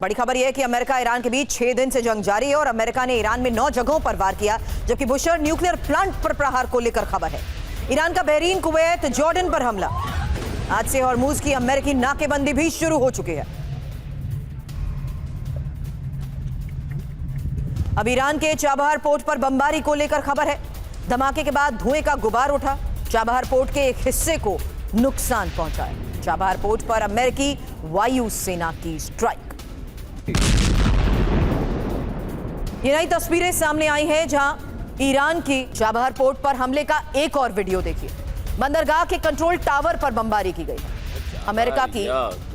बड़ी खबर यह है कि अमेरिका ईरान के बीच 6 दिन से जंग जारी है और अमेरिका ने ईरान में 9 जगहों पर वार किया, जबकि बुशर न्यूक्लियर प्लांट पर प्रहार को लेकर खबर है। ईरान का बहरीन, कुवैत, जॉर्डन पर हमला। आज से हॉर्मुज की अमेरिकी नाकेबंदी भी शुरू हो चुकी है। अब ईरान के चाबहार पोर्ट पर बमबारी को लेकर खबर है। धमाके के बाद धुएं का गुबार उठा, चाबहार पोर्ट के एक हिस्से को नुकसान पहुंचा है। चाबहार पोर्ट पर अमेरिकी वायु सेना की स्ट्राइक। ये नई तस्वीरें सामने आई हैं जहां ईरान की चाबहार पोर्ट पर हमले का एक और वीडियो देखिए। बंदरगाह के कंट्रोल टावर पर बमबारी की गई है। अमेरिका की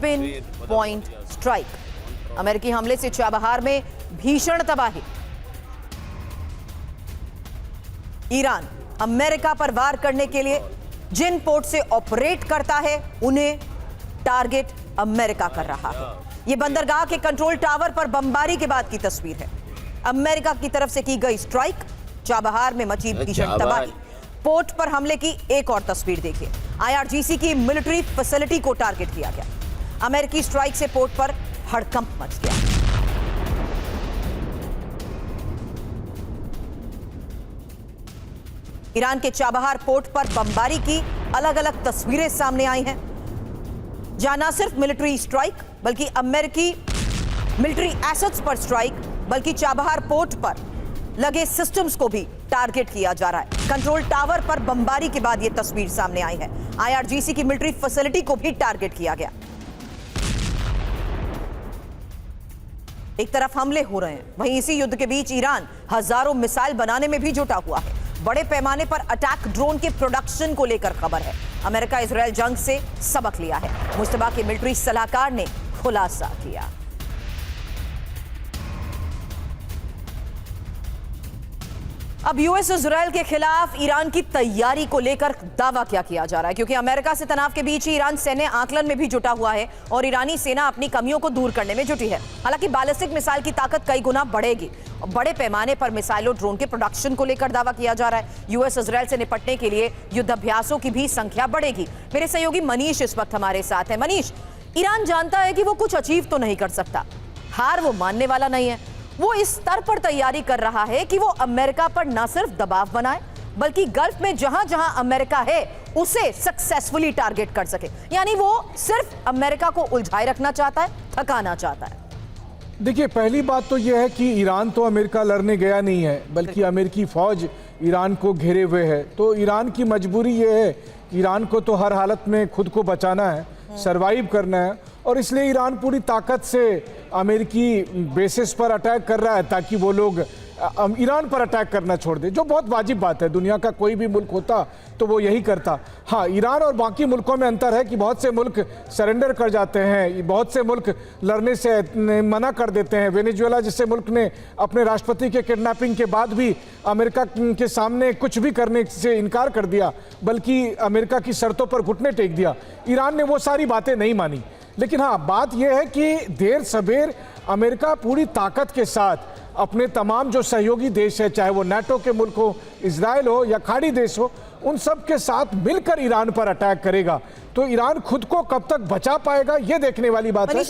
पिन पॉइंट स्ट्राइक। अमेरिकी हमले से चाबहार में भीषण तबाही। ईरान अमेरिका पर वार करने के लिए जिन पोर्ट से ऑपरेट करता है उन्हें टारगेट अमेरिका कर रहा है। यह बंदरगाह के कंट्रोल टावर पर बमबारी के बाद की तस्वीर है। अमेरिका की तरफ से की गई स्ट्राइक, चाबहार में मची भीषण तबाही। पोर्ट पर हमले की एक और तस्वीर देखिए। आईआरजीसी की मिलिट्री फैसिलिटी को टारगेट किया गया। अमेरिकी स्ट्राइक से पोर्ट पर हड़कंप मच गया। ईरान के चाबहार पोर्ट पर बमबारी की अलग अलग तस्वीरें सामने आई हैं, जहां न सिर्फ मिलिट्री स्ट्राइक बल्कि अमेरिकी मिलिट्री एसेट्स पर स्ट्राइक, बल्कि चाबहार पोर्ट पर लगे सिस्टम्स को भी टारगेट किया जा रहा है। कंट्रोल टावर पर बमबारी के बाद यह तस्वीर सामने आई है। आईआरजीसी की मिलिट्री फैसिलिटी को भी टारगेट किया गया। एक तरफ हमले हो रहे हैं, वहीं इसी युद्ध के बीच ईरान हजारों मिसाइल बनाने में भी जुटा हुआ है। बड़े पैमाने पर अटैक ड्रोन के प्रोडक्शन को लेकर खबर है। अमेरिका इजराइल जंग से सबक लिया है, मुश्तबा के मिलिट्री सलाहकार ने खुलासा किया। अब यूएस इजराइल के खिलाफ ईरान की तैयारी को लेकर दावा क्या किया जा रहा है, क्योंकि अमेरिका से तनाव के बीच ही ईरान सैन्य आकलन में भी जुटा हुआ है और ईरानी सेना अपनी कमियों को दूर करने में जुटी है। हालांकि बैलिस्टिक मिसाइल की ताकत कई गुना बढ़ेगी। बड़े पैमाने पर मिसाइलों ड्रोन के प्रोडक्शन को लेकर दावा किया जा रहा है। यूएस इजराइल से निपटने के लिए युद्धाभ्यासों की भी संख्या बढ़ेगी। मेरे सहयोगी मनीष इस वक्त हमारे साथ है। मनीष, ईरान जानता है कि वो कुछ अचीव तो नहीं कर सकता, हार वो मानने वाला नहीं है। वो इस स्तर पर तैयारी कर रहा है कि वो अमेरिका पर न सिर्फ दबाव बनाए, बल्कि गल्फ में जहां जहां अमेरिका है उसे सक्सेसफुली टारगेट कर सके। यानी वो सिर्फ अमेरिका को उलझाए रखना चाहता है, थकाना चाहता है। देखिए, पहली बात तो यह है कि ईरान तो अमेरिका लड़ने गया नहीं है, बल्कि अमेरिकी फौज ईरान को घेरे हुए है। तो ईरान की मजबूरी यह है, ईरान को तो हर हालत में खुद को बचाना है, सरवाइव करना है, और इसलिए ईरान पूरी ताकत से अमेरिकी बेसिस पर अटैक कर रहा है ताकि वो लोग ईरान पर अटैक करना छोड़ दे, जो बहुत वाजिब बात है। दुनिया का कोई भी मुल्क होता तो वो यही करता। हाँ, ईरान और बाकी मुल्कों में अंतर है कि बहुत से मुल्क सरेंडर कर जाते हैं, बहुत से मुल्क लड़ने से मना कर देते हैं। वेनेजुएला जैसे मुल्क ने अपने राष्ट्रपति के किडनैपिंग के बाद भी अमेरिका के सामने कुछ भी करने से इनकार कर दिया, बल्कि अमेरिका की शर्तों पर घुटने टेक दिया। ईरान ने वो सारी बातें नहीं मानी। लेकिन हाँ, बात यह है कि देर सबेर अमेरिका पूरी ताकत के साथ अपने तमाम जो सहयोगी देश है, चाहे वो नाटो के मुल्क हो, इजराइल हो या खाड़ी देश हो, उन सब के साथ मिलकर ईरान पर अटैक करेगा। तो ईरान खुद को कब तक बचा पाएगा, ये देखने वाली बात है।